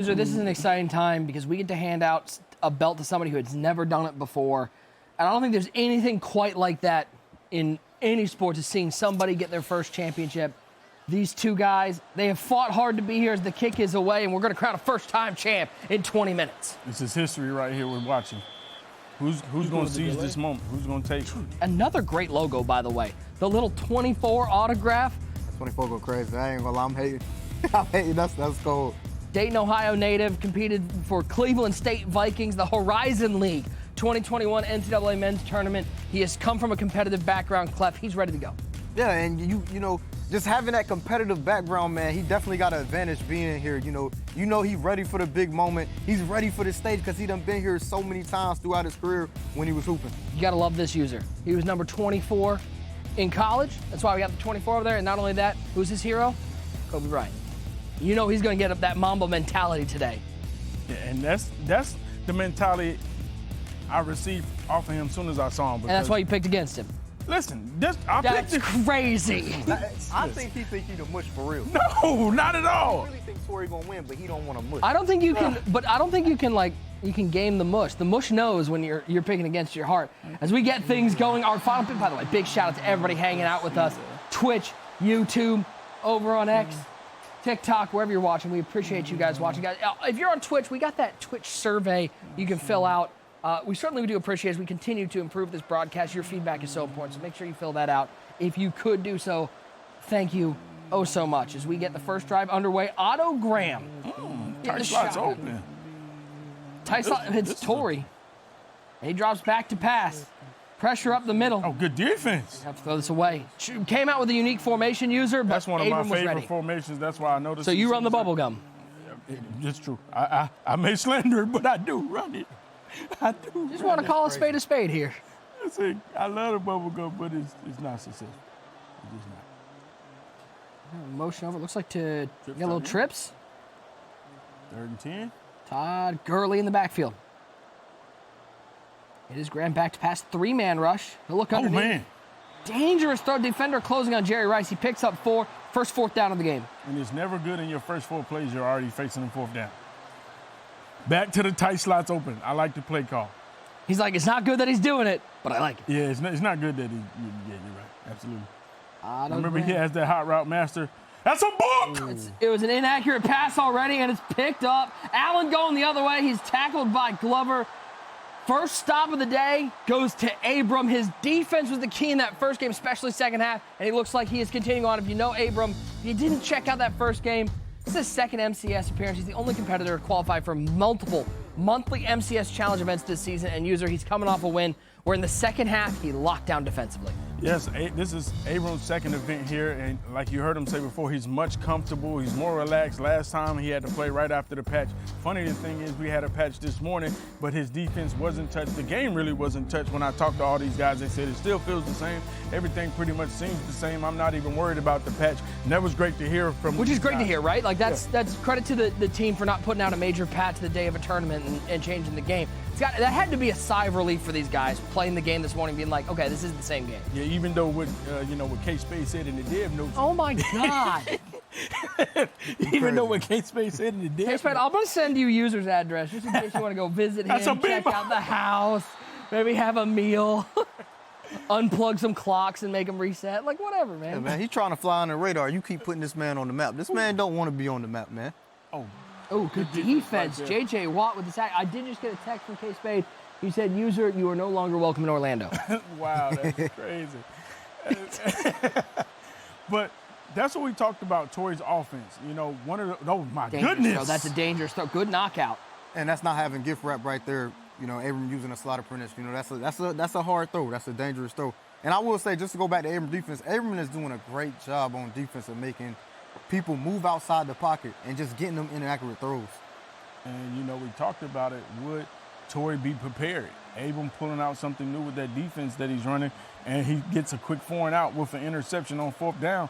This is an exciting time because we get to hand out a belt to somebody who has never done it before. And I don't think there's anything quite like that in any sport, to seeing somebody get their first championship. These two guys, they have fought hard to be here as the kick is away, and we're going to crown a first-time champ in 20 minutes. This is history right here we're watching. Who's going to seize this moment? Who's going to take it? Another great logo, by the way. The little 24 autograph. 24 go crazy. I ain't gonna lie, I'm hating. I'm hating. That's cold. Dayton, Ohio native, competed for Cleveland State Vikings, the Horizon League 2021 NCAA men's tournament. He has come from a competitive background, Clef. He's ready to go. Yeah, and you know, just having that competitive background, man, he definitely got an advantage being here. You know he's ready for the big moment. He's ready for the stage because he done been here so many times throughout his career when he was hooping. You gotta love this user. He was number 24 in college. That's why we got the 24 over there. And not only that, who's his hero? Kobe Bryant. You know he's gonna get up that Mamba mentality today. Yeah, and that's the mentality I received off of him as soon as I saw him. And that's why you picked against him. Listen, That's crazy. I think he think he the mush for real. No, not at all. I really think Torrey gonna win, but he don't want to mush. I don't think you can, but I don't think you can game the mush. The mush knows when you're picking against your heart. As we get things going, our final pick, by the way, big shout out to everybody hanging out with us. Twitch, YouTube, over on X, TikTok, wherever you're watching. We appreciate you guys watching. Guys, if you're on Twitch, we got that Twitch survey you can fill out. We certainly do appreciate it as we continue to improve this broadcast. Your feedback is so important, so make sure you fill that out. If you could do so, thank you oh so much. As we get the first drive underway, Otto Graham. Tight slots open. Tight slot hits Torrey. He drops back to pass. Pressure up the middle. Oh, good defense. Have to throw this away. Came out with a unique formation user, but That's one of Abram my was favorite ready. formations. That's why I noticed. So you run the bubble gum. It's true. I may slander it, but I do run it. I do. Just want to call a spade here. Listen, I love the bubble gum, but it's not successful. It's just not. Motion over. Looks like to get a little trips. 3rd and 10. Todd Gurley in the backfield. It is Graham back to pass. 3-man rush. He'll look underneath. Oh, man. Dangerous throw. Defender closing on Jerry Rice. He picks up 4. First 4th down of the game. And it's never good in your first 4 plays. You're already facing a 4th down. Back to the tight slots open. I like the play call. He's like, it's not good that he's doing it, but I like it. Yeah, it's not good that you're right. Absolutely. Remember, Graham. he has that hot route master. That's a book! It was an inaccurate pass already, and it's picked up. Allen going the other way. He's tackled by Glover. First stop of the day goes to Abram. His defense was the key in that first game, especially second half, and he looks like he is continuing on. If you know Abram, if you didn't check out that first game, this is his second MCS appearance. He's the only competitor qualified for multiple monthly MCS challenge events this season, and he's coming off a win where in the second half, he locked down defensively. Yes, this is Abram's second event here, and like you heard him say before, he's much comfortable. He's more relaxed. Last time, he had to play right after the patch. Funny thing is, we had a patch this morning, but his defense wasn't touched. The game really wasn't touched. When I talked to all these guys, they said it still feels the same. Everything pretty much seems the same. I'm not even worried about the patch. And that was great to hear from Which is great guys. to hear, right? Like, that's credit to the team for not putting out a major patch the day of a tournament and changing the game. That had to be a sigh of relief for these guys playing the game this morning, being like, okay, this is the same game. Yeah, even though what K-Spade said in the dev notes. Oh my God. Even though what K-Spade said in the dev K-Spade, I'm going to send you user's address just in case you want to go visit him, check out the house, maybe have a meal, unplug some clocks and make them reset. Like, whatever, man. Yeah, man, he's trying to fly on the radar. You keep putting this man on the map. This man don't want to be on the map, man. Oh, good defense. J.J. Watt with the sack. I did just get a text from K-Spade. He said, user, you are no longer welcome in Orlando. Wow, that's crazy. But that's what we talked about, Torrey's offense. You know, one of the, oh my goodness. Throw. That's a dangerous throw. Good knockout. And that's not having gift wrap right there. You know, Abram using a slot apprentice. You know, that's a hard throw. That's a dangerous throw. And I will say, just to go back to Abram defense, Abram is doing a great job on defense of making people move outside the pocket and just getting them inaccurate throws. And, you know, we talked about it. Would Torrey be prepared? Abram pulling out something new with that defense that he's running, and he gets a quick 4 and out with an interception on 4th down.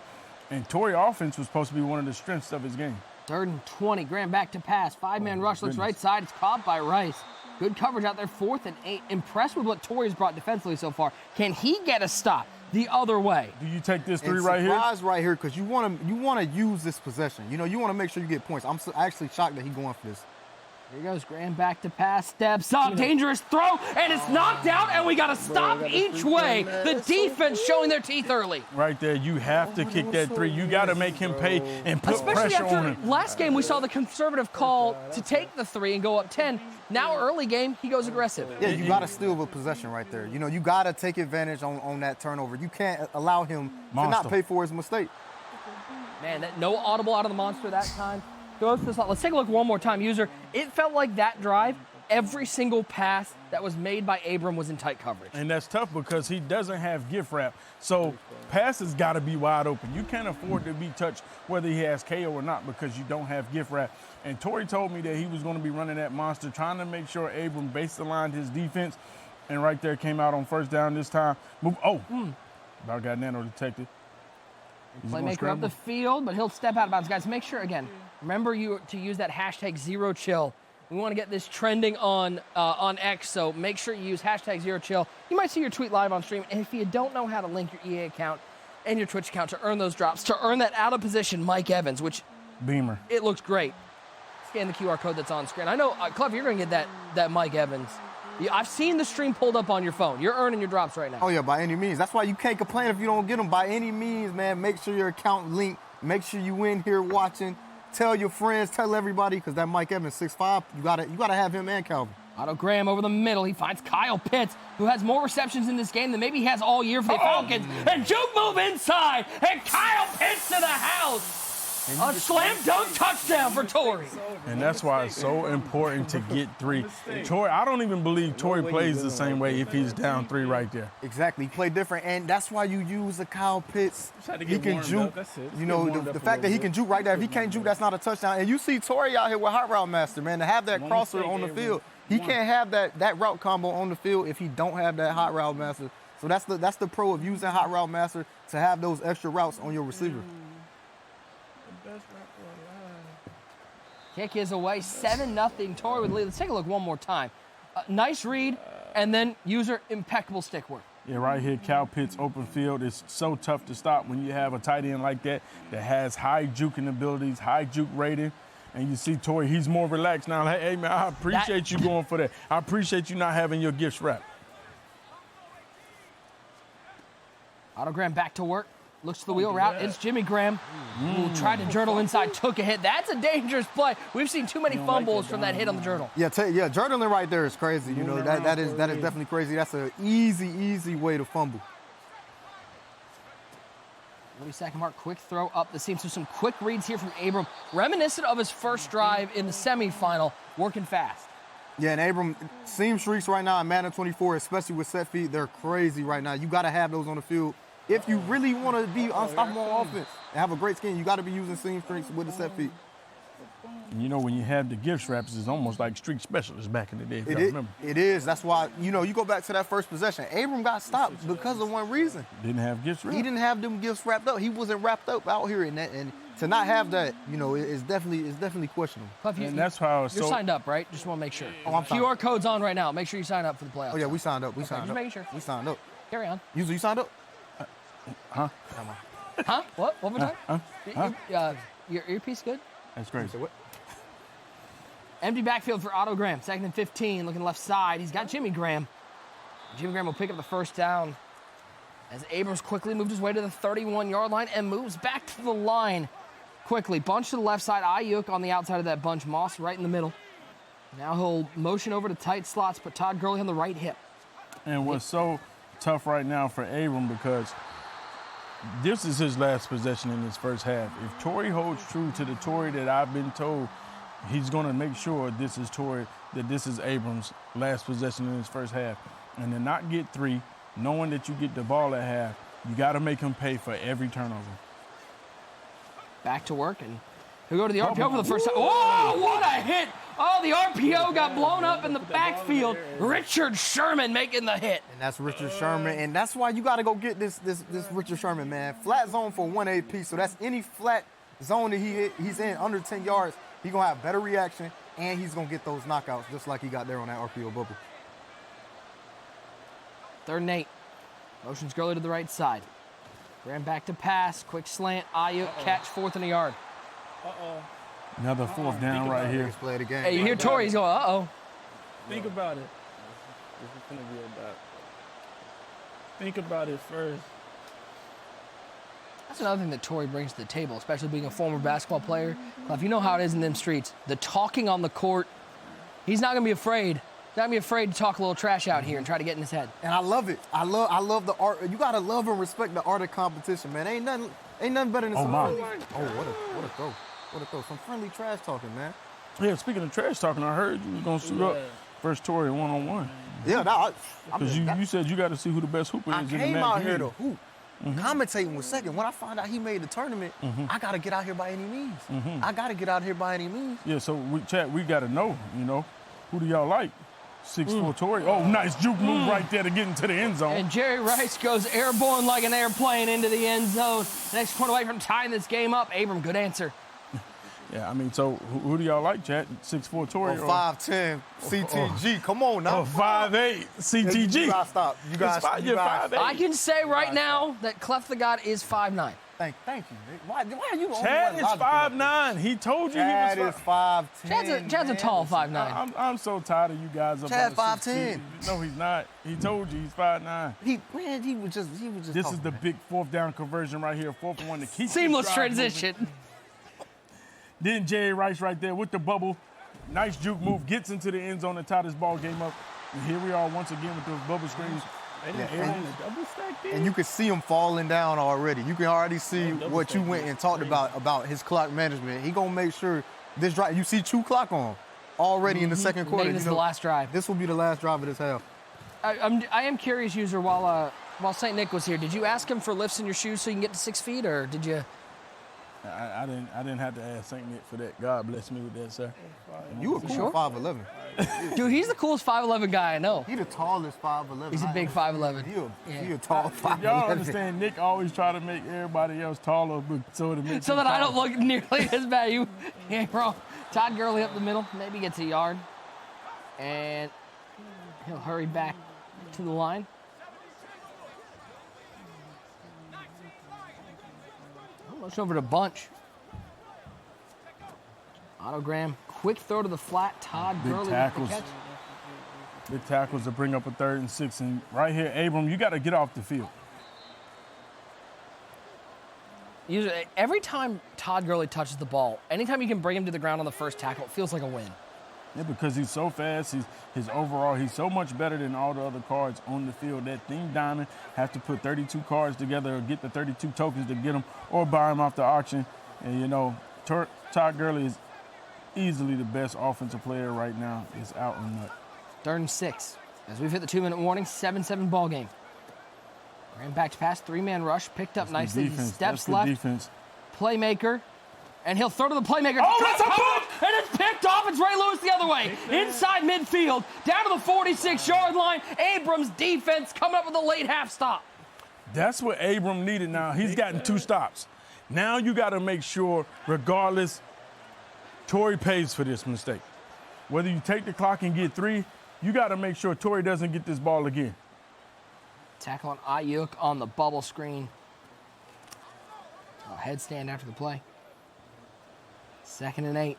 And Torrey offense was supposed to be one of the strengths of his game. 3rd and 20. Graham back to pass. 5-man rush. Looks right side. It's caught by Rice. Good coverage out there. 4th and 8. Impressed with what Torrey's brought defensively so far. Can he get a stop? the other way. Do you take this three And right here? surprise right here, because you want to use this possession. You know, you want to make sure you get points. I'm actually shocked that he's going for this. Here goes Graham back to pass, steps up, dangerous throw, and it's knocked out, and we got to stop each way. The defense showing their teeth early. Right there, you have to kick that three. You got to make him pay and put Especially pressure on after him. last game, we saw the conservative call to take the three and go up 10. Now, early game, he goes aggressive. Yeah, you got to steal the possession right there. You know, you got to take advantage on that turnover. You can't allow him to not pay for his mistake. Man, no audible out of the monster that time. Goes to the slot. Let's take a look one more time, user. It felt like that drive, every single pass that was made by Abram was in tight coverage. And that's tough because he doesn't have gift wrap. So passes got to be wide open. You can't afford to be touched whether he has KO or not because you don't have gift wrap. And Torrey told me that he was going to be running that monster, trying to make sure Abram baselined his defense. And right there came out on first down this time. About got nano detected. Playmaker up the field, but he'll step out of bounds. Guys, make sure, again, remember to use that hashtag #ZeroChill. We want to get this trending on X, so make sure you use hashtag #ZeroChill. You might see your tweet live on stream, and if you don't know how to link your EA account and your Twitch account to earn those drops, to earn that out-of-position Mike Evans, which Beamer. it looks great. Scan the QR code that's on screen. I know, Clef, you're going to get that Mike Evans. I've seen the stream pulled up on your phone. You're earning your drops right now. Oh, yeah, by any means. That's why you can't complain if you don't get them. By any means, man, make sure your account linked. Make sure you in here watching. Tell your friends, tell everybody, because that Mike Evans, 6'5", you gotta have him and Calvin. Otto Graham over the middle. He finds Kyle Pitts, who has more receptions in this game than maybe he has all year for the Falcons. And juke move inside, and Kyle Pitts to the house. A slam dunk touchdown for Torrey. And that's why it's so important to get three. Torrey, I don't even believe Torrey plays the same way if he's down three right there. Exactly, he played different, and that's why you use the Kyle Pitts. He can juke. You know, the fact that he can juke right there. If he can't juke, that's not a touchdown. And you see Torrey out here with Hot Route Master, man, to have that crosser on the field. He can't have that route combo on the field if he don't have that Hot Route Master. So that's the pro of using Hot Route Master to have those extra routes on your receiver. Kick is away, 7-0. Torrey with the lead. Let's take a look one more time. Nice read, and then user impeccable stick work. Yeah, right here, Cal Pitts, open field. It's so tough to stop when you have a tight end like that has high juking abilities, high juke rating. And you see Torrey, he's more relaxed now. Like, hey, man, I appreciate you going for that. I appreciate you not having your gifts wrapped. Otto Graham back to work. Looks to the wheel route. It's Jimmy Graham, who tried to journal inside, took a hit. That's a dangerous play. We've seen too many fumbles from that hit on the journal. Yeah, journaling right there is crazy. You know, that is definitely crazy. That's an easy way to fumble. 40-second mark, quick throw up the seam. So some quick reads here from Abram, reminiscent of his first drive in the semifinal, working fast. Yeah, and Abram, seam streaks right now in Madden 24, especially with set feet, they're crazy right now. You got to have those on the field. If you really want to be unstoppable on offense and have a great scheme, you got to be using seam streaks with the set feet. You know, when you have the gift wraps, it's almost like streak specialists back in the day, if you remember. It is. That's why, you know, you go back to that first possession. Abram got stopped because of one reason. Didn't have gifts wrapped. He didn't have them gifts wrapped up. He wasn't wrapped up out here, and to not have that, you know, is definitely questionable. And that's how you're signed up, right? Just want to make sure. Oh, I'm signed QR code's on right now. Make sure you sign up for the playoffs. Oh yeah, we signed up. Just making sure. We signed up. Carry on. You signed up? Huh? Huh? What? One more time? Your earpiece good? That's crazy. Empty backfield for Otto Graham. 2nd and 15, looking left side. He's got Jimmy Graham. Jimmy Graham will pick up the first down as Abrams quickly moved his way to the 31-yard line and moves back to the line quickly. Bunch to the left side. Ayuk on the outside of that bunch. Moss right in the middle. Now he'll motion over to tight slots, put Todd Gurley on the right hip. And what's so tough right now for Abram, because this is his last possession in this first half. If Torrey holds true to the Torrey that I've been told, he's going to make sure this is Torrey, that this is Abram's last possession in his first half. And to not get three, knowing that you get the ball at half, you got to make him pay for every turnover. Back to work, and he'll go to the RPO for the first time. Oh, what a hit! Oh, the RPO got blown up in the backfield. Richard Sherman making the hit. And that's Richard Sherman, and that's why you got to go get this Richard Sherman, man. Flat zone for 1 AP, so that's any flat zone that he's in under 10 yards. He's going to have better reaction, and he's going to get those knockouts just like he got there on that RPO bubble. 3rd and 8. Motions Gurley to the right side. Graham back to pass. Quick slant. Ayuk catch, 4th and a yard. Another 4th down right here. Let's play the game. Hey, you hear Torrey's going, uh-oh. Think about it. This is gonna be about. Think about it first. That's another thing that Torrey brings to the table, especially being a former basketball player. If you know how it is in them streets, the talking on the court, he's not going to be afraid. He's not going to be afraid to talk a little trash out here and try to get in his head. And I love it. I love the art. You gotta love and respect the art of competition, man. Ain't nothing better than some my. friendly. Oh, what a throw. What a throw. Some friendly trash talking, man. Yeah, speaking of trash talking, I heard you was going to suit up versus Torrey one-on-one. Yeah, Because you said you got to see who the best hooper I is in the came Madden out community. here to hoop. Commentating was second. When I found out he made the tournament, I got to get out here by any means. I got to get out here by any means. Yeah, so we got to know, who do y'all like? 6'4" Torrey. Oh, nice juke move right there to get into the end zone. And Jerry Rice goes airborne like an airplane into the end zone. Next point away from tying this game up. Abram, good answer. Yeah, I mean, so who do y'all like, Chad? 6'4" Torrey? Oh, 5'10", CTG. Come on now. 5'8", CTG. You gotta stop. You guys. You're 5'8". I can say right now that Clef the God is 5'9". Thank you, Nick. Why are you? Chad is 5'9". He told you Chad he is was 5'10". Chad's a tall 5'9". I'm so tired of you guys. Chad about 5'10". No, he's not. He told you he's 5'9". He was just. This talking, is the man. big 4th down conversion right here. 4th and 1 to keep Seamless this drive transition. moving. Then Jerry Rice right there with the bubble. Nice juke move. Gets into the end zone and tie this ball game up. And here we are once again with those bubble screens. And you can see him falling down already. You can already see what you went and talked about his clock management. He gonna make sure this drive. You see 2 clock on already in the second quarter. Maybe this is the last drive. This will be the last drive of this half. I am curious, user, while St. Nick was here, did you ask him for lifts in your shoes so you can get to 6 feet, or did you? I didn't have to ask St. Nick for that. God bless me with that, sir. You a cool sure? 5'11". Dude, he's the coolest 5'11" guy I know. He the tallest 5'11". He's a big 5'11". He a tall 5'11". Y'all understand, Nick always try to make everybody else taller, but so that I don't look nearly as bad. You ain't wrong. Todd Gurley up the middle, maybe gets a yard. And he'll hurry back to the line. Motion over to Bunch. Autogram, quick throw to the flat. Todd Big Gurley with tackles. the catch. Big tackles to bring up a 3rd and 6. And right here, Abram, you got to get off the field. Usually, every time Todd Gurley touches the ball, anytime you can bring him to the ground on the first tackle, it feels like a win. Yeah, because he's so fast. He's so much better than all the other cards on the field. That Theme Diamond have to put 32 cards together or get the 32 tokens to get them or buy them off the auction. And, Todd Gurley is easily the best offensive player right now. Is out on that. 3rd and 6. As we've hit the 2-minute warning, 7-7 ball game. Ran back to pass, 3-man rush, picked up nicely. He steps left. Defense. Playmaker. And he'll throw to the playmaker. Oh, that's a book! And it's picked off. It's Ray Lewis the other way. Inside midfield, down to the 46-yard line. Abrams' defense coming up with a late half stop. That's what Abram needed now. He's gotten 2 stops. Now you got to make sure, regardless, Torrey pays for this mistake. Whether you take the clock and get 3, you got to make sure Torrey doesn't get this ball again. Tackle on Ayuk on the bubble screen. Headstand after the play. 2nd and 8.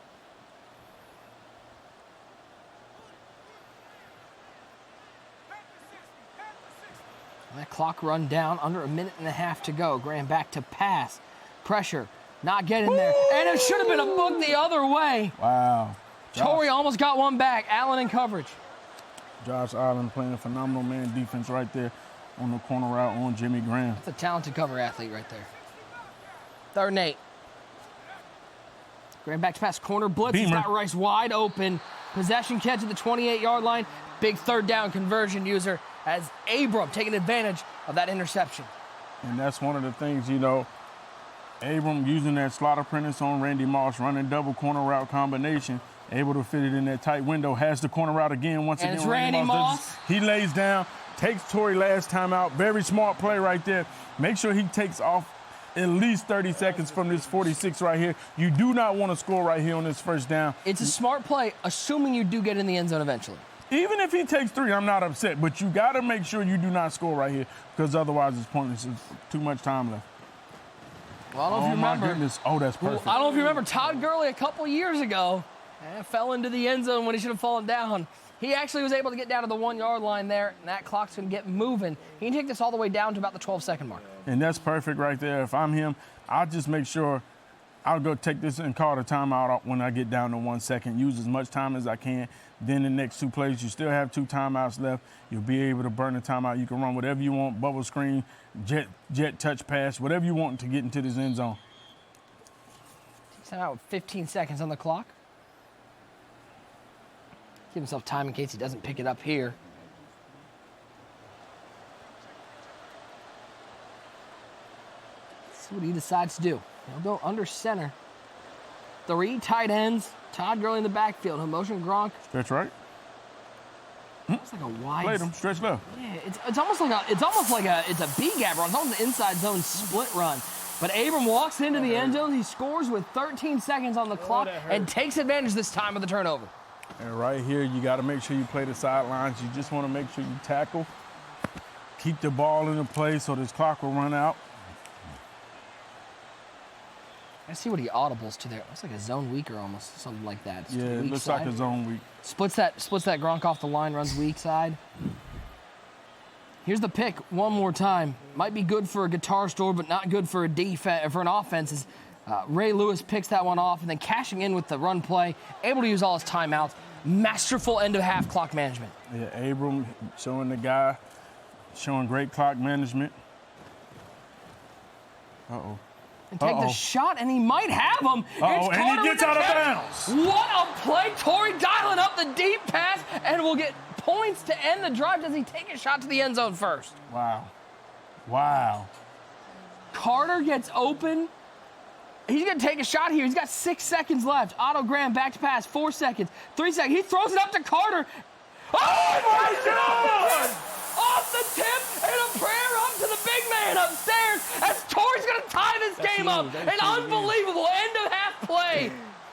That clock run down, under a minute and a half to go. Graham back to pass. Pressure, not getting there. And it should have been a book the other way. Wow. Torrey almost got one back. Allen in coverage. Josh Allen playing a phenomenal man defense right there on the corner route on Jimmy Graham. That's a talented cover athlete right there. 3rd and 8. Graham back to pass, corner blitz. He's got Rice wide open. Possession catch at the 28-yard line. Big 3rd down conversion user as Abram taking advantage of that interception. And that's one of the things, Abram using that slot apprentice on Randy Moss, running double corner route combination, able to fit it in that tight window, has the corner route again. Once again, it's Randy Moss. He lays down, takes Torrey last time out. Very smart play right there. Make sure he takes off at least 30 seconds from this 46 right here. You do not want to score right here on this 1st down. It's a smart play, assuming you do get in the end zone eventually. Even if he takes 3, I'm not upset. But you got to make sure you do not score right here because otherwise it's pointless. It's too much time left. Well, I don't know if you remember. My goodness. Oh, that's perfect. I don't know if you remember Todd Gurley a couple years ago fell into the end zone when he should have fallen down. He actually was able to get down to the 1-yard line there, and that clock's going to get moving. He can take this all the way down to about the 12-second mark. And that's perfect right there. If I'm him, I'll just make sure I'll go take this and call the timeout when I get down to 1 second. Use as much time as I can. Then the next 2 plays, you still have 2 timeouts left. You'll be able to burn the timeout. You can run whatever you want, bubble screen, jet touch pass, whatever you want to get into this end zone. Takes out 15 seconds on the clock. Give himself time in case he doesn't pick it up here. See what he decides to do. He'll go under center. 3 tight ends. Todd Gurley in the backfield. He'll motion Gronk. Stretch right. It's like a wide. Played him. Stretch left. Yeah, it's almost like a B gap run. It's almost an inside zone split run. But Abram walks into the end zone. He scores with 13 seconds on the clock and takes advantage this time of the turnover. And right here, you got to make sure you play the sidelines. You just want to make sure you tackle. Keep the ball in the play so this clock will run out. I see what he audibles to there. It looks like a zone weaker almost, something like that. It's Yeah, it looks side. like a zone weak. Splits that Gronk off the line, runs weak side. Here's the pick one more time. Might be good for a guitar store, but not good for an offense. Is Ray Lewis picks that one off and then cashing in with the run play, able to use all his timeouts. Masterful end of half clock management. Yeah, Abram showing the guy, showing great clock management. Uh-oh. And take the shot, and he might have him. And he gets out of bounds. What a play. Torrey dialing up the deep pass, and will get points to end the drive. Does he take a shot to the end zone first? Wow. Carter gets open. He's going to take a shot here. He's got 6 seconds left. Otto Graham back to pass, 4 seconds, 3 seconds. He throws it up to Carter. Oh, my God! Off the tip and a prayer up to the big man upstairs as Torrey's going to tie this game up. An unbelievable end of half play.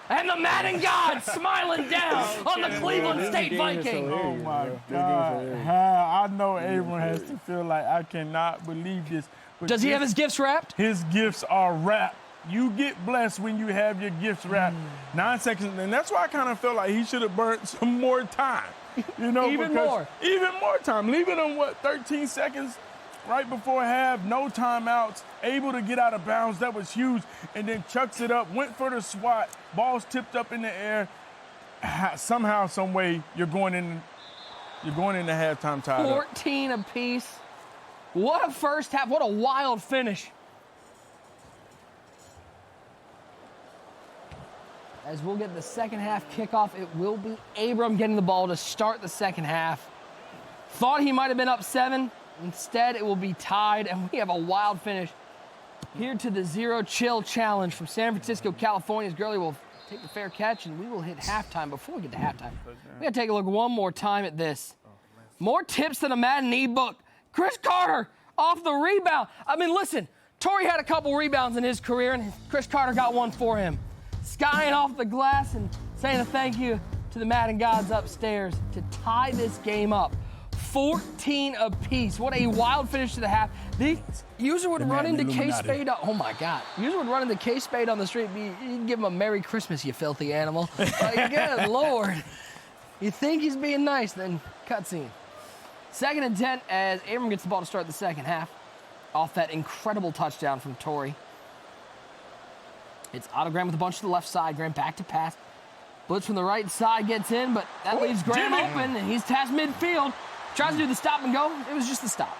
And the Madden God smiling down on the Cleveland State Viking. Oh, my God. I know Abram has to feel like I cannot believe this. But Does he have his gifts wrapped? His gifts are wrapped. You get blessed when you have your gifts wrapped. 9 seconds, and that's why I kind of felt like he should have burnt some more time. Even more time. Leaving him, 13 seconds right before half, no timeouts, able to get out of bounds. That was huge. And then chucks it up, went for the swat, ball's tipped up in the air. Somehow, some way, you're going into halftime tied 14 apiece. What a first half. What a wild finish. As we'll get the second half kickoff, it will be Abram getting the ball to start the second half. Thought he might have been up 7. Instead, it will be tied, and we have a wild finish here to the Zero Chill Challenge from San Francisco, California. As Gurley will take the fair catch, and we will hit halftime. Before we get to halftime, we got to take a look one more time at this. More tips than a Madden e-book. Chris Carter off the rebound. I mean, listen, Torrey had a couple rebounds in his career, and Chris Carter got one for him. Skying off the glass and saying a thank you to the Madden gods upstairs to tie this game up. 14 apiece. What a wild finish to the half. The user would run into K-Spade. Oh, my God. User would run into K-Spade on the street. You'd give him a Merry Christmas, you filthy animal. Like, good Lord. You think he's being nice, then cutscene. 2nd and 10 as Abram gets the ball to start the second half. Off that incredible touchdown from Torrey. It's Otto Graham with a bunch to the left side. Graham back to pass. Blitz from the right side gets in, but that leaves Graham open, and he's past midfield. Tries to do the stop and go. It was just the stop.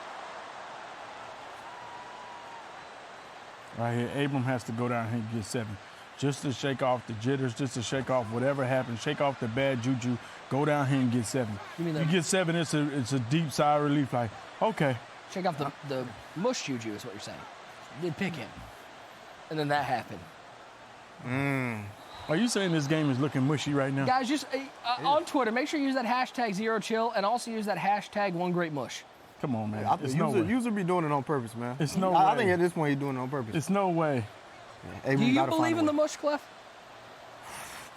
Right here, Abram has to go down here and get 7. Just to shake off the jitters, just to shake off whatever happened, shake off the bad juju, go down here and get 7. You get 7, it's a deep sigh of relief, like, okay. Shake off the mush juju is what you're saying. You did pick him. And then that happened. Are you saying this game is looking mushy right now? Guys, just on Twitter, make sure you use that hashtag #ZeroChill and also use that hashtag #OneGreatMush. Come on, man. I think user be doing it on purpose, man. It's no way. I think at this point he's doing it on purpose. It's no way. Yeah, Do you believe in the mush, Clef?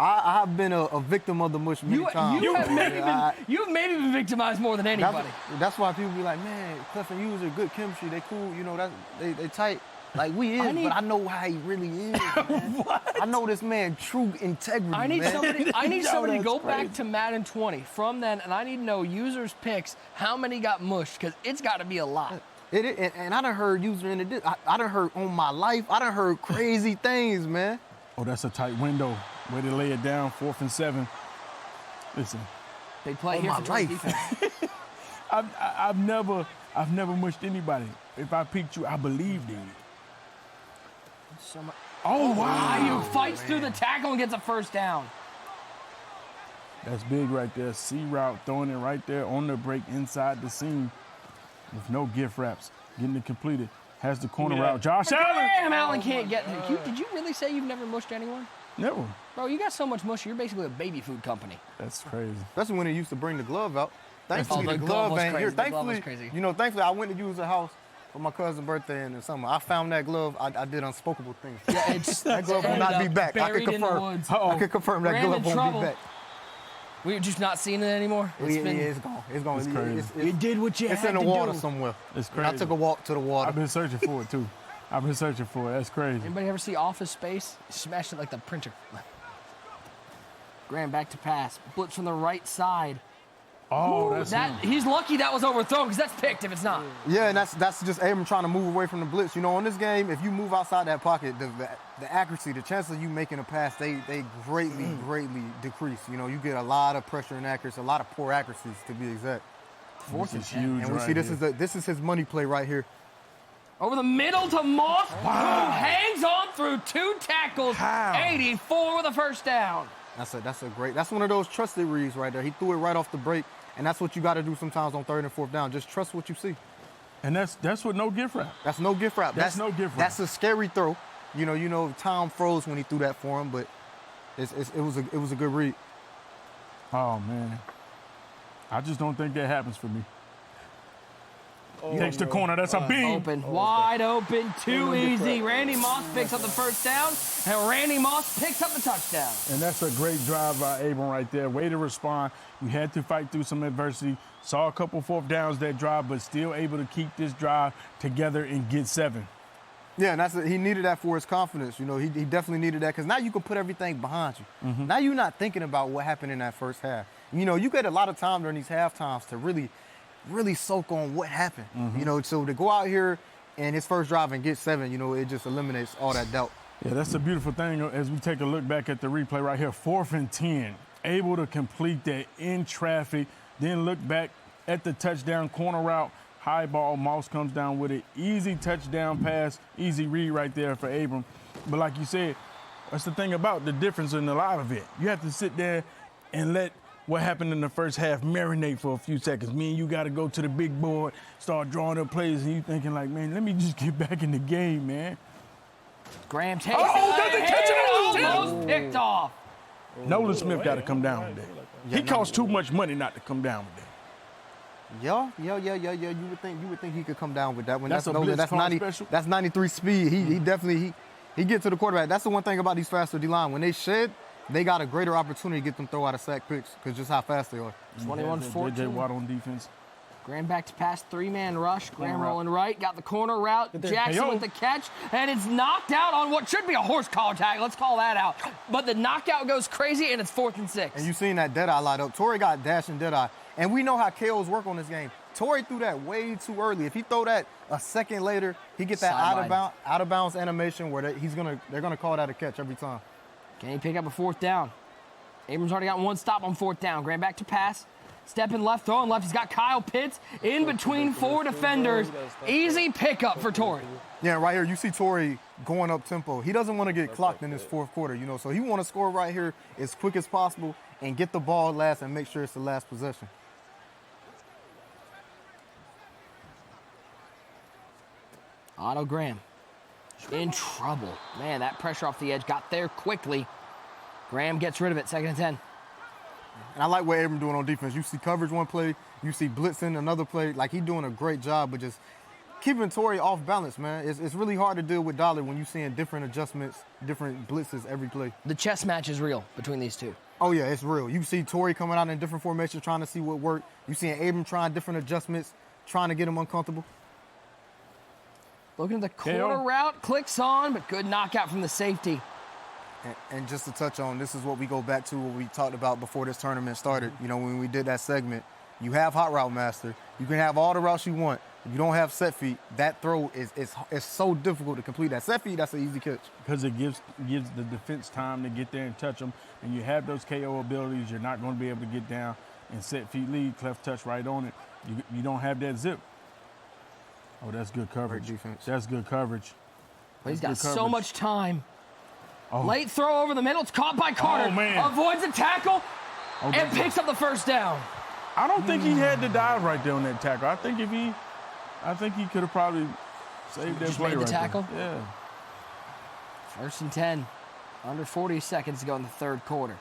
I've been a victim of the mush many times. You have maybe been victimized more than anybody. That's why people be like, man, Cliff and Hughes are good chemistry. They cool. You know, they tight. Like we is, but I know how he really is. Man. I know this man true integrity. I need somebody to go crazy. back to Madden 20 from then, and I need to know users' picks, how many got mushed, because it's got to be a lot. And I done heard user in the I done heard on my life. I done heard crazy things, man. Oh, that's a tight window. Way to lay it down, 4th and 7. Listen, Big play here my for Torrey life. defense. I've never mushed anybody. If I picked you, I believed in you. Oh, wow. Ayuk fights through the tackle and gets a first down. That's big right there. C route, throwing it right there on the break inside the seam with no gift wraps. Getting it completed. Has the corner route. Josh Allen. Damn, Allen can't get there. Did you really say you've never mushed anyone? Never. Bro, you got so much mush, you're basically a baby food company. That's crazy. Especially when they used to bring the glove out. Thankfully, the the glove glove was ain't crazy. here. The glove was Thankfully, crazy. thankfully, I went to use the house for my cousin's birthday in the summer. I found that glove. I did unspeakable things. Yeah, it's That glove will ended not be up back. I buried can in the confirm. woods. I can confirm that Ram glove in won't trouble. be back. We're just not seeing it anymore. It's gone. It's gone. It's crazy. You did what you It's had in the to water do. somewhere. It's And I crazy. took a walk to the water. I've been searching for it, too. I've been searching for it. That's crazy. Anybody ever see Office Space? Smash it like the printer. Graham back to pass. Blitz from the right side. Oh, He's lucky that was overthrown because that's picked if it's not. Yeah, and that's just Abram trying to move away from the blitz. You know, in this game, if you move outside that pocket, the accuracy, the chances of you making a pass, they greatly decrease. You know, you get a lot of pressure and accuracy, a lot of poor accuracies to be exact. This is huge. And we see this is his money play right here. Over the middle to Moss, who hangs on through 2 tackles. How? 84 with a first down. That's one of those trusted reads right there. He threw it right off the break, and that's what you got to do sometimes on 3rd and 4th down. Just trust what you see. And that's with no gift wrap. That's no gift wrap. That's no gift wrap. That's a scary throw. You know, Tom froze when he threw that for him, but it was a good read. Oh, man. I just don't think that happens for me. Takes the corner. That's a beam. Open, wide open, too easy. Randy Moss picks up the first down, and Randy Moss picks up the touchdown. And that's a great drive by Abram right there. Way to respond. We had to fight through some adversity. Saw a couple 4th downs that drive, but still able to keep this drive together and get 7. Yeah, and he needed that for his confidence. You know, he definitely needed that because now you can put everything behind you. Now you're not thinking about what happened in that first half. You know, you get a lot of time during these half times to really soak on what happened. You know, so to go out here and his first drive and get 7, you know, it just eliminates all that doubt. Yeah, that's a beautiful thing as we take a look back at the replay right here. 4th and 10, able to complete that in traffic, then look back at the touchdown corner route, high ball, Moss comes down with it. Easy touchdown pass, easy read right there for Abram. But like you said, that's the thing about the difference in a lot of it. You have to sit there and let what happened in the first half marinate for a few seconds. Me and you got to go to the big board, start drawing up plays, and you thinking like, man, let me just get back in the game, man. Graham takes doesn't catch it. almost picked off. Nolan Smith got to come down with that. He costs too much money not to come down with that. Yeah. You would think he could come down with that one. That's a blitz card special? That's 93 speed. He definitely he get to the quarterback. That's the one thing about these faster D-line. When they shed, they got a greater opportunity to get them throw out of sack picks because just how fast they are. 21-14. J.J. Watt on defense. Graham back to pass, 3-man rush. Graham rolling right, got the corner route. Jackson with the catch, and it's knocked out on what should be a horse collar tag. Let's call that out. But the knockout goes crazy, and it's 4th and 6. And you seen that dead eye light up. Torrey got dash and dead eye. And we know how KOs work on this game. Torrey threw that way too early. If he throw that a second later, he get that out of bounds animation where they're gonna call that a catch every time. Can he pick up a 4th down? Abrams already got 1 stop on 4th down. Graham back to pass. Stepping left, throwing left. He's got Kyle Pitts in between 4 defenders. Easy pickup for Torrey. Yeah, right here, you see Torrey going up tempo. He doesn't want to get clocked in this 4th quarter, you know, so he want to score right here as quick as possible and get the ball last and make sure it's the last possession. Otto Graham in trouble. Man, that pressure off the edge got there quickly. Graham gets rid of it, 2nd and 10. And I like what Abram doing on defense. You see coverage one play, you see blitzing another play. Like, he's doing a great job, but just keeping Torrey off balance, man. It's really hard to deal with Dollar when you're seeing different adjustments, different blitzes every play. The chess match is real between these two. Oh, yeah, it's real. You see Torrey coming out in different formations, trying to see what worked. You seeing Abram trying different adjustments, trying to get him uncomfortable. Looking at the corner route, clicks on, but good knockout from the safety. And just to touch on, this is what we go back to what we talked about before this tournament started. You know, when we did that segment, you have Hot Route Master. You can have all the routes you want. If you don't have set feet, that throw is so difficult to complete. That set feet, that's an easy catch. Because it gives the defense time to get there and touch them. And you have those KO abilities, you're not going to be able to get down and set feet lead, cleft touch right on it. You don't have that zip. Oh, that's good coverage. Great defense. That's good coverage. But he's got Good so coverage. much time. Oh. Late throw over the middle. It's caught by Carter. Oh, man. Avoids the tackle Oh, and picks up the first down. I don't think he had to dive right there on that tackle. I think he could have probably saved that Just play made the right tackle? there. Yeah. First and 10. Under 40 seconds to go in the third quarter.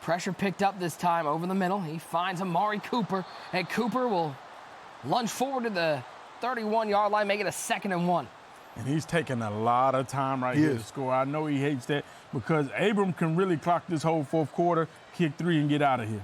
Pressure picked up this time over the middle. He finds Amari Cooper, and Cooper will lunge forward to the 31-yard line, make it a 2nd and 1. And he's taking a lot of time right He here is. to score. I know he hates that because Abram can really clock this whole fourth quarter, kick 3, and get out of here.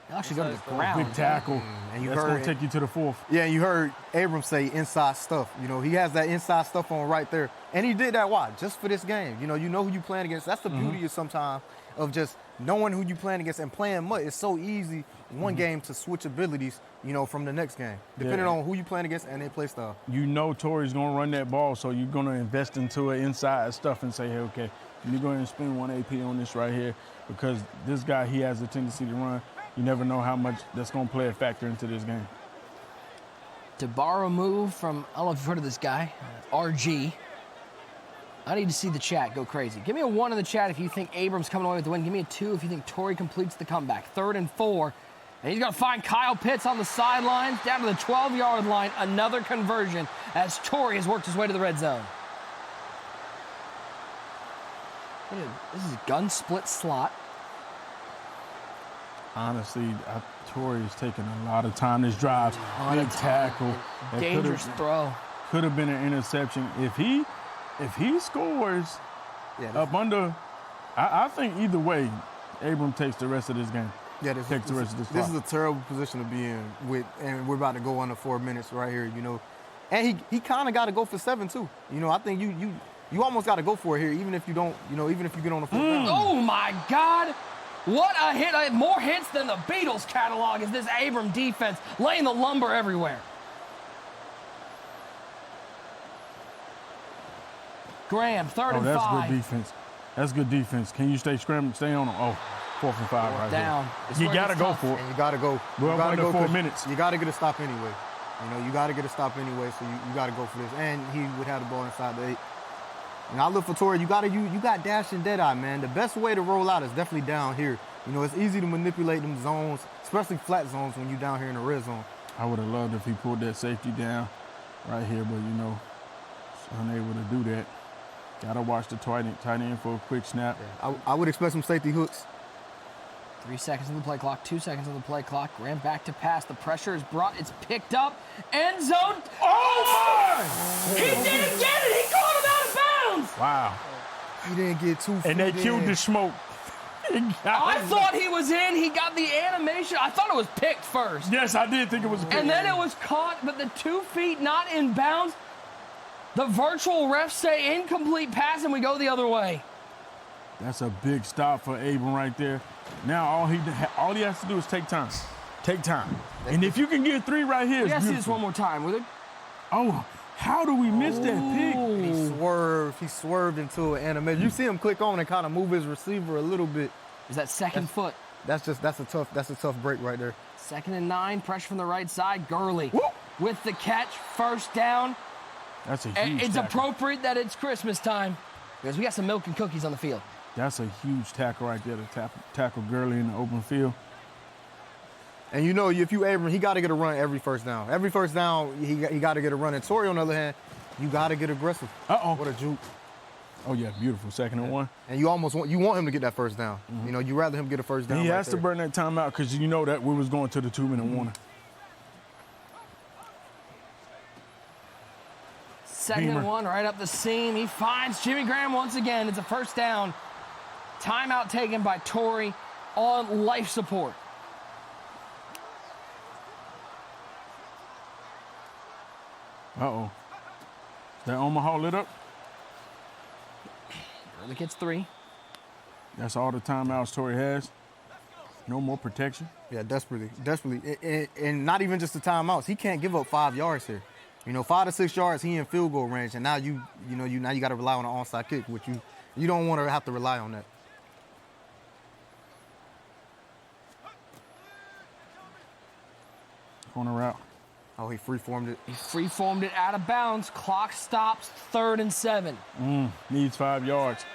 He'll actually go to the ground. Big tackle. And you That's heard going it. to take you to the fourth. Yeah, you heard Abram say inside stuff. You know, he has that inside stuff on right there. And he did that, why? Just for this game. You know who you playing against. That's the beauty of sometimes of just knowing who you playing against and playing much. It's so easy one game to switch abilities, from the next game, depending on who you playing against and their play style. You know Torrey's going to run that ball, so you're going to invest into it inside stuff and say, hey, okay, you're going to spend 1 AP on this right here because this guy, he has a tendency to run. You never know how much that's going to play a factor into this game. To borrow a move from, I don't know if you've heard of this guy, RG. I need to see the chat go crazy. Give me a 1 in the chat if you think Abram's coming away with the win. Give me a 2 if you think Torrey completes the comeback. 3rd and 4. And he's going to find Kyle Pitts on the sidelines, down to the 12-yard line. Another conversion as Torrey has worked his way to the red zone. This is a gun split slot. Honestly, Torrey's taking a lot of time. This drive, big tackle. That Dangerous throw. Could have been an interception. If he scores up under, I think either way, Abram takes the rest of this game. Yeah, Takes the rest of this this clock. is a terrible position to be in and we're about to go under 4 minutes right here, And he kind of got to go for 7 too. I think you almost got to go for it here, even if you don't, even if you get on the 4th down. Oh, my God. What a hit. More hits than the Beatles catalog is this Abram defense, laying the lumber everywhere. Graham, 3rd and 5. That's good defense. That's good defense. Can you stay scrambling, stay on him? Oh, 4th and 5 right down. here. You got to go for it. And you got to go. Well, you got to under go 4 'cause minutes. You got to get a stop anyway. You got to get a stop anyway, so you got to go for this. And he would have the ball inside the 8. And I look for Torrey. You got dash and dead eye, man. The best way to roll out is definitely down here. It's easy to manipulate them zones, especially flat zones when you're down here in the red zone. I would have loved if he pulled that safety down right here, but unable to do that. Got to watch the tight end for a quick snap. I would expect some safety hooks. 3 seconds on the play clock, 2 seconds on the play clock. Graham back to pass. The pressure is brought. It's picked up. End zone. Oh, my! He didn't get it. He caught him out of bounds. Wow. He didn't get 2 feet And they in. killed the smoke. I thought he was in. He got the animation. I thought it was picked first. Yes, I did think it was a pick. And then it was caught, but the 2 feet not in bounds. The virtual refs say incomplete pass, and we go the other way. That's a big stop for Abram right there. Now all he has to do is take time. Take time. And if you can get 3 right here, We it's gotta see this beautiful. one more time, will it? Oh, how do we miss that pick? He swerved into an animation. You see him click on and kind of move his receiver a little bit. Is that second foot? That's a tough break right there. 2nd and 9, pressure from the right side. Gurley Woo! with the catch, 1st down. That's a huge It's tackle. appropriate that it's Christmas time because we got some milk and cookies on the field. That's a huge tackle right there to tackle Gurley in the open field. And if you Abram, he got to get a run every first down. Every first down, he got to get a run. And Torrey, on the other hand, you got to get aggressive. Uh-oh. What a juke. Oh, yeah, beautiful. 2nd and 1. And you want him to get that first down. You rather him get a first down. And he right has to there. burn that timeout because that we was going to the 2-minute warning. Second and Beamer. 1, right up the seam. He finds Jimmy Graham once again. It's a first down. Timeout taken by Torrey on life support. Uh-oh. Is that Omaha lit up? Early gets 3. That's all the timeouts Torrey has. No more protection. Yeah, desperately. And not even just the timeouts. He can't give up 5 yards here. 5 to 6 yards, he in field goal range, and now you got to rely on an onside kick, which you don't want to have to rely on that. Corner route. Oh, he free-formed it. He free-formed it out of bounds. Clock stops, 3rd and 7. Needs 5 yards.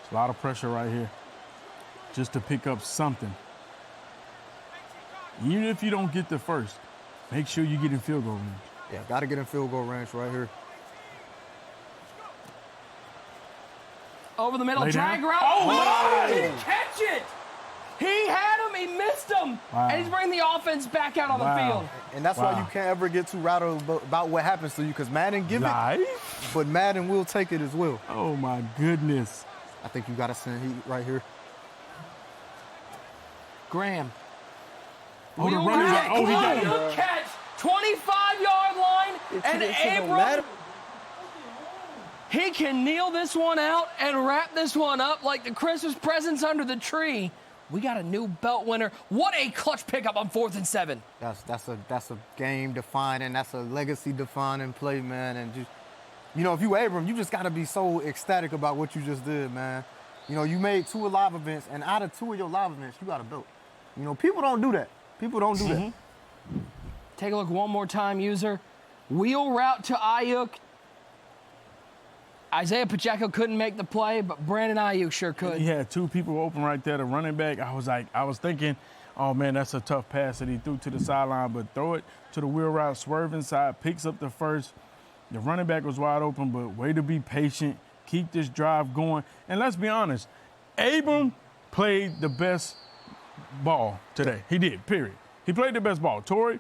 It's a lot of pressure right here. Just to pick up something. Even if you don't get the first, make sure you get in field goal range. Yeah, got to get in field goal range right here. Over the middle, Lay drag down. route. Oh, He didn't catch it. He had him. He missed him. Wow. And he's bringing the offense back out on the field. And that's why you can't ever get too rattled about what happens to you, because Madden give it, but Madden will take it as well. Oh, my goodness. I think you got to send heat right here. Graham. Oh, the running back. Oh, he got it. Good catch. 25-yard line. And Abram, he can kneel this one out and wrap this one up like the Christmas presents under the tree. We got a new belt winner. What a clutch pickup on 4th and 7. That's a game defining. That's a legacy defining play, man. And just, if you Abram, you just got to be so ecstatic about what you just did, man. You made 2 live events, and out of 2 of your live events, you got a belt. People don't do that. People don't do that. Take a look one more time, user. Wheel route to Ayuk. Isaiah Pacheco couldn't make the play, but Brandon Ayuk sure could. He had 2 people open right there, the running back. I was thinking, oh, man, that's a tough pass that he threw to the sideline, but throw it to the wheel route, swerve inside, picks up the first. The running back was wide open, but way to be patient, keep this drive going. And let's be honest, Abram played the best ball today. He did, period. He played the best ball. Torrey,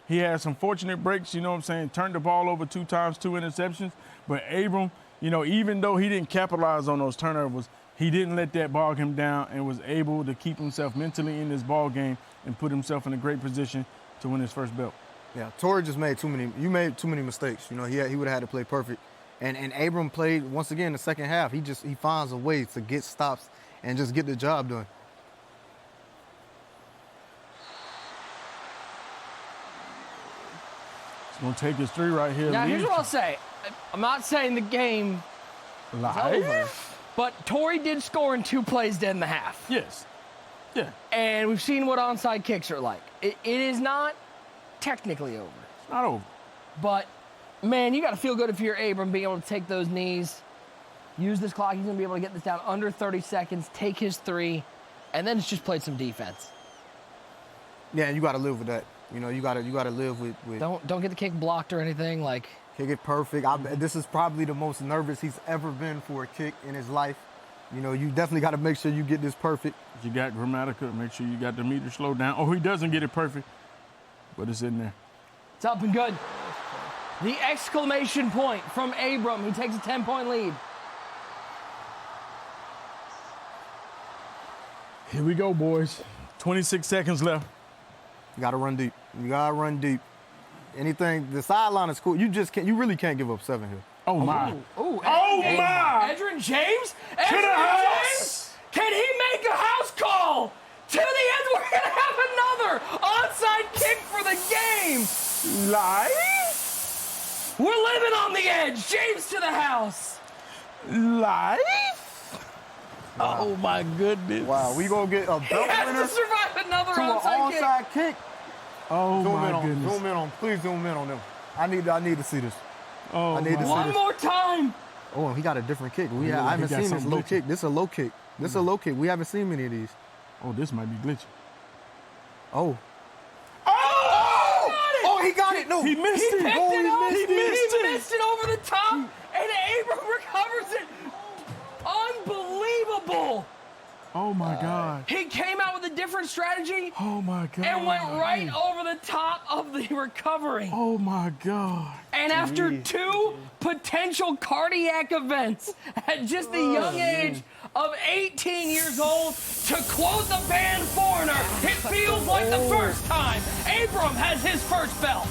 he had some fortunate breaks, turned the ball over 2 times, 2 interceptions. But Abram, even though he didn't capitalize on those turnovers, he didn't let that bog him down and was able to keep himself mentally in this ball game and put himself in a great position to win his first belt. Yeah, Torrey just made too many. You made too many mistakes. He would have had to play perfect. And Abram played once again the second half. He finds a way to get stops and just get the job done. It's gonna take his 3 right here. Now, here's what I'll say. I'm not saying the game is over, but Torrey did score in 2 plays to end the half. Yes. Yeah. And we've seen what onside kicks are like. It is not technically over. It's not over. But, man, you got to feel good if you're Abram being able to take those knees, use this clock. He's going to be able to get this down under 30 seconds, take his 3, and then it's just played some defense. Yeah, and you got to live with that. You got to live with. Don't get the kick blocked or anything. Kick it perfect. This is probably the most nervous he's ever been for a kick in his life. You definitely got to make sure you get this perfect. You got Grammatica, make sure you got the meter slowed down. Oh, he doesn't get it perfect, but it's in there. It's up and good. The exclamation point from Abram. He takes a 10-point lead. Here we go, boys. 26 seconds left. You got to run deep. Anything, the sideline is cool. You really can't give up 7 here. Oh, my. Oh, my. Edgerrin James? To the house. Can he make a house call? To the end, we're going to have another onside kick for the game. Live? We're living on the edge. James to the house. Live? Wow. Oh, my goodness. Wow, we going to get a belt He has winner to survive another to an onside kick. Oh, my goodness. Please zoom in on them. I need to see this. Oh, I need to see One this. more time. Oh, he got a different kick. I Yeah, haven't he got seen this something low glitchy. kick. This is a low kick. This is a low kick. We haven't seen many of these. Oh, this might be glitchy. Oh. Oh! Oh, he got it. No. He missed He it. picked Oh, it up. he missed it. Missed it over the top, and Abram recovers it. Unbelievable. Oh my God. He came out with a different strategy Oh my God. and went right over the top of the recovery. Oh my God. And after 2 potential cardiac events at just the young age of 18 years old, to quote the band Foreigner, it feels like the first time Abram has his first belt.